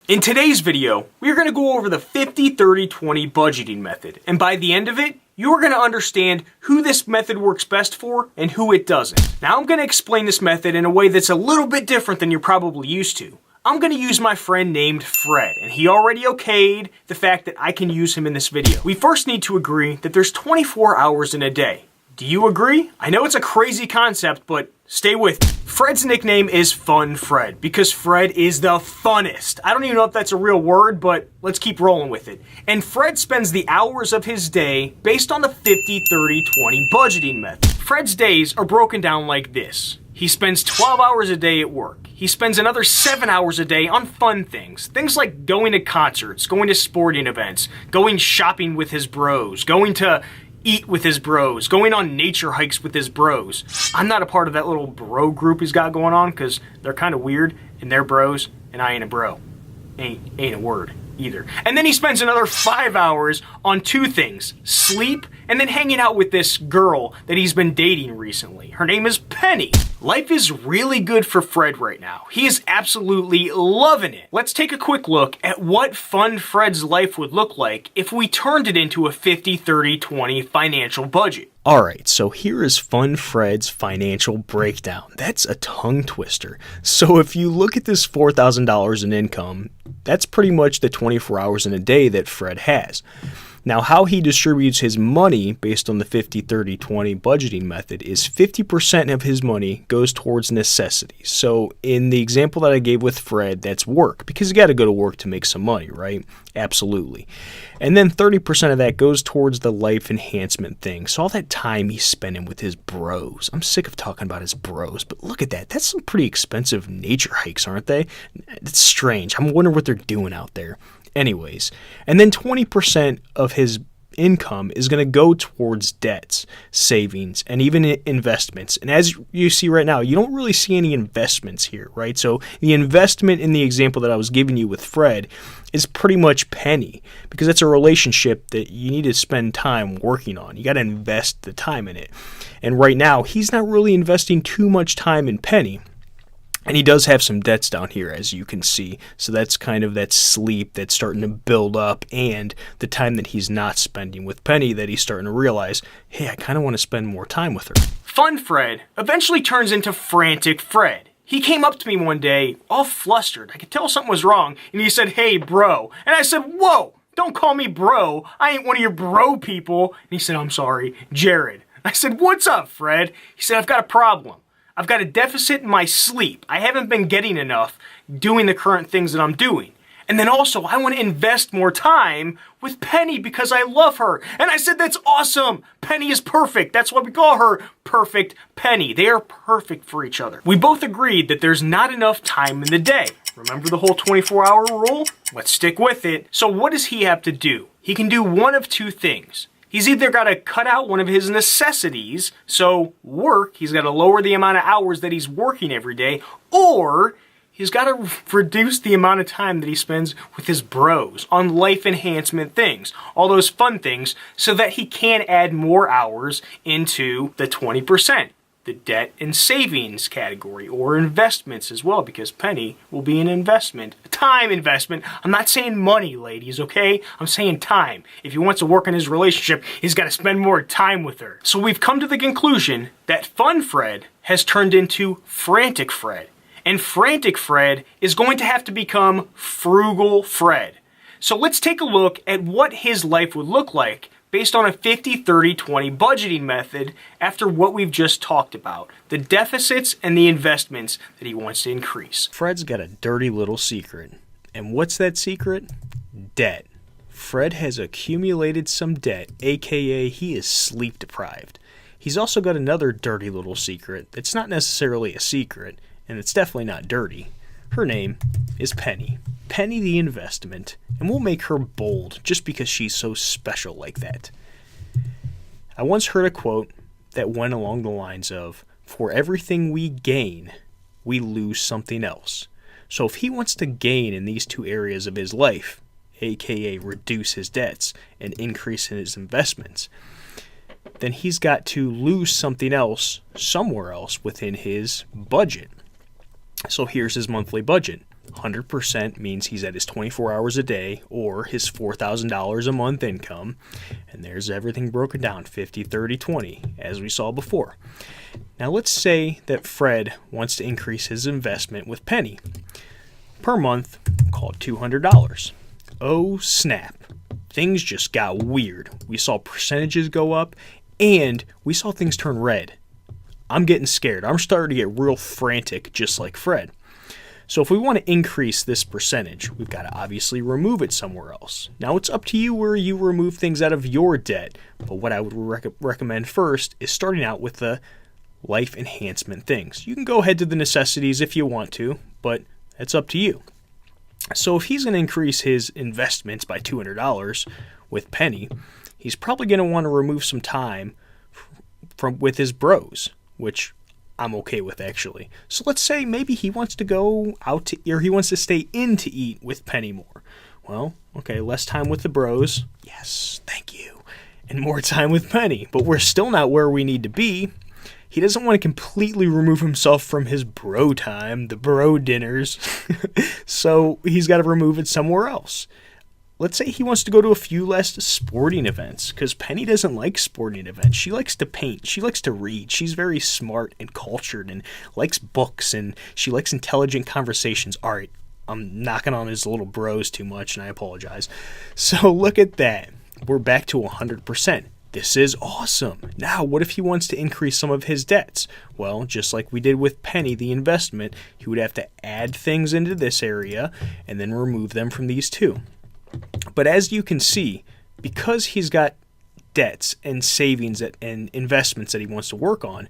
In today's video, we're going to go over the 50-30-20 budgeting method, and by the end of it, you're going to understand who this method works best for and who it doesn't. Now I'm going to explain this method in a way that's a little bit different than you're probably used to. I'm going to use my friend named Fred, and he already okayed the fact that I can use him in this video. We first need to agree that there's 24 hours in a day. Do you agree? I know it's a crazy concept, but stay with me. Fred's nickname is Fun Fred because Fred is the funnest. I don't even know if that's a real word, but let's keep rolling with it. And Fred spends the hours of his day based on the 50-30-20 budgeting method. Fred's days are broken down like this. He spends 12 hours a day at work. He spends another 7 hours a day on fun things. Things like going to concerts, going to sporting events, going shopping with his bros, going to eat with his bros, going on nature hikes with his bros. I'm not a part of that little bro group he's got going on because they're kind of weird and they're bros and I ain't a bro. Ain't a word either. And then he spends another 5 hours on two things: sleep and then hanging out with this girl that he's been dating recently. Her name is Penny. Life is really good for Fred right now. He is absolutely loving it. Let's take a quick look at what Fun Fred's life would look like if we turned it into a 50-30-20 financial budget. Alright, so here is Fun Fred's financial breakdown. That's a tongue twister. So if you look at this $4,000 in income, that's pretty much the 24 hours in a day that Fred has. Now, how he distributes his money based on the 50-30-20 budgeting method is 50% of his money goes towards necessities. So in the example that I gave with Fred, that's work, because you got to go to work to make some money, right? Absolutely. And then 30% of that goes towards the life enhancement thing. So all that time he's spending with his bros. I'm sick of talking about his bros, but look at that. That's some pretty expensive nature hikes, aren't they? It's strange. I'm wondering what they're doing out there. Anyways, and then 20% of his income is going to go towards debts, savings, and even investments. And as you see right now, you don't really see any investments here, right? So the investment in the example that I was giving you with Fred is pretty much Penny, because it's a relationship that you need to spend time working on. You got to invest the time in it. And right now, he's not really investing too much time in Penny. And he does have some debts down here, as you can see. So that's kind of that sleep that's starting to build up, and the time that he's not spending with Penny that he's starting to realize, hey, I kind of want to spend more time with her. Fun Fred eventually turns into Frantic Fred. He came up to me one day, all flustered. I could tell something was wrong, and he said, "Hey, bro." And I said, "Whoa, don't call me bro. I ain't one of your bro people." And he said, "I'm sorry, Jared." I said, "What's up, Fred?" He said, "I've got a problem. I've got a deficit in my sleep. I haven't been getting enough doing the current things that I'm doing. And then also, I want to invest more time with Penny because I love her." And I said, "That's awesome. Penny is perfect. That's why we call her Perfect Penny. They are perfect for each other." We both agreed that there's not enough time in the day. Remember the whole 24-hour rule? Let's stick with it. So what does he have to do? He can do one of two things. He's either got to cut out one of his necessities, so work, he's got to lower the amount of hours that he's working every day, or he's got to reduce the amount of time that he spends with his bros on life enhancement things, all those fun things, so that he can add more hours into the 20%. The debt and savings category, or investments as well, because Penny will be an investment, a time investment. I'm not saying money, ladies, okay? I'm saying time. If he wants to work on his relationship, he's got to spend more time with her. So we've come to the conclusion that Fun Fred has turned into Frantic Fred. And Frantic Fred is going to have to become Frugal Fred. So let's take a look at what his life would look like based on a 50-30-20 budgeting method after what we've just talked about, the deficits and the investments that he wants to increase. Fred's got a dirty little secret. And what's that secret? Debt. Fred has accumulated some debt, aka he is sleep deprived. He's also got another dirty little secret that's not necessarily a secret, and it's definitely not dirty. Her name is Penny. Penny the investment, and we'll make her bold just because she's so special like that. I once heard a quote that went along the lines of, "For everything we gain, we lose something else." So if he wants to gain in these two areas of his life, aka reduce his debts and increase in his investments, then he's got to lose something else somewhere else within his budget. So here's his monthly budget. 100% means he's at his 24 hours a day or his $4,000 a month income. And there's everything broken down, 50, 30, 20, as we saw before. Now let's say that Fred wants to increase his investment with Penny. Per month, called $200. Oh snap. Things just got weird. We saw percentages go up and we saw things turn red. I'm getting scared. I'm starting to get real frantic just like Fred. So if we want to increase this percentage, we've got to obviously remove it somewhere else. Now it's up to you where you remove things out of your debt, but what I would recommend first is starting out with the life enhancement things. You can go ahead to the necessities if you want to, but it's up to you. So if he's going to increase his investments by $200 with Penny, he's probably going to want to remove some time with his bros, which I'm okay with actually. So let's say maybe he wants to go out to, or he wants to stay in to eat with Penny more. Well, okay, less time with the bros. Yes, thank you. And more time with Penny. But we're still not where we need to be. He doesn't want to completely remove himself from his bro time, the bro dinners. So he's got to remove it somewhere else. Let's say he wants to go to a few less sporting events, because Penny doesn't like sporting events. She likes to paint. She likes to read. She's very smart and cultured and likes books, and she likes intelligent conversations. All right, I'm knocking on his little bros too much, and I apologize. So look at that. We're back to 100%. This is awesome. Now, what if he wants to increase some of his debts? Well, just like we did with Penny, the investment, he would have to add things into this area and then remove them from these two. But as you can see, because he's got debts and savings and investments that he wants to work on,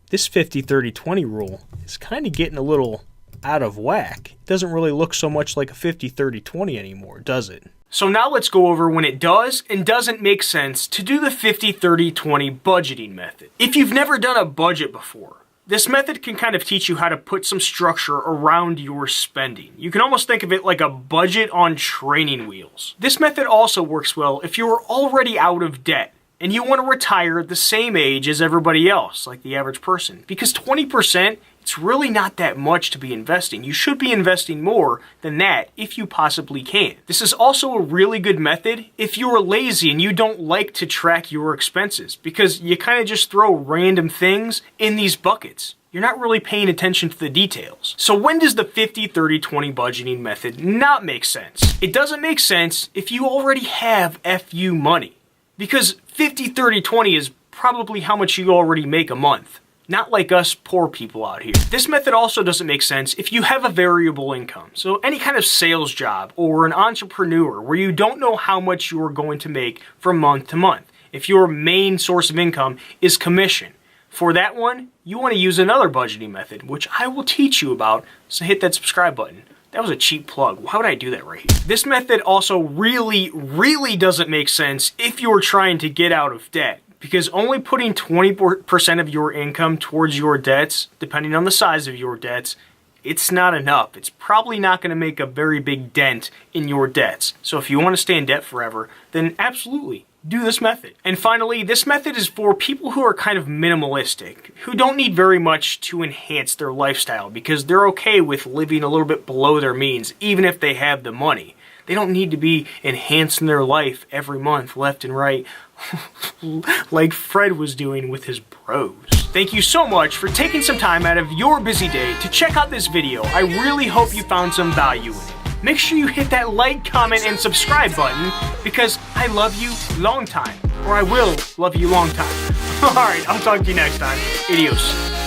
this 50-30-20 rule is kind of getting a little out of whack. It doesn't really look so much like a 50-30-20 anymore, does it? So now let's go over when it does and doesn't make sense to do the 50-30-20 budgeting method. If you've never done a budget before, this method can kind of teach you how to put some structure around your spending. You can almost think of it like a budget on training wheels. This method also works well if you are already out of debt and you want to retire at the same age as everybody else, like the average person. Because 20%, it's really not that much to be investing. You should be investing more than that if you possibly can. This is also a really good method if you are lazy and you don't like to track your expenses, because you kind of just throw random things in these buckets. You're not really paying attention to the details. So when does the 50-30-20 budgeting method not make sense? It doesn't make sense if you already have FU money, because 50-30-20 is probably how much you already make a month. Not like us poor people out here. This method also doesn't make sense if you have a variable income. So any kind of sales job or an entrepreneur where you don't know how much you are going to make from month to month. If your main source of income is commission. For that one, you want to use another budgeting method, which I will teach you about, so hit that subscribe button. That was a cheap plug. Why would I do that right here? This method also really doesn't make sense if you're trying to get out of debt. Because only putting 20% of your income towards your debts, depending on the size of your debts, it's not enough. It's probably not going to make a very big dent in your debts. So if you want to stay in debt forever, then absolutely do this method. And finally, this method is for people who are kind of minimalistic, who don't need very much to enhance their lifestyle because they're okay with living a little bit below their means, even if they have the money. They don't need to be enhancing their life every month, left and right, like Fred was doing with his bros. Thank you so much for taking some time out of your busy day to check out this video. I really hope you found some value in it. Make sure you hit that like, comment, and subscribe button, because I love you long time. Or I will love you long time. Alright, I'll talk to you next time. Adios.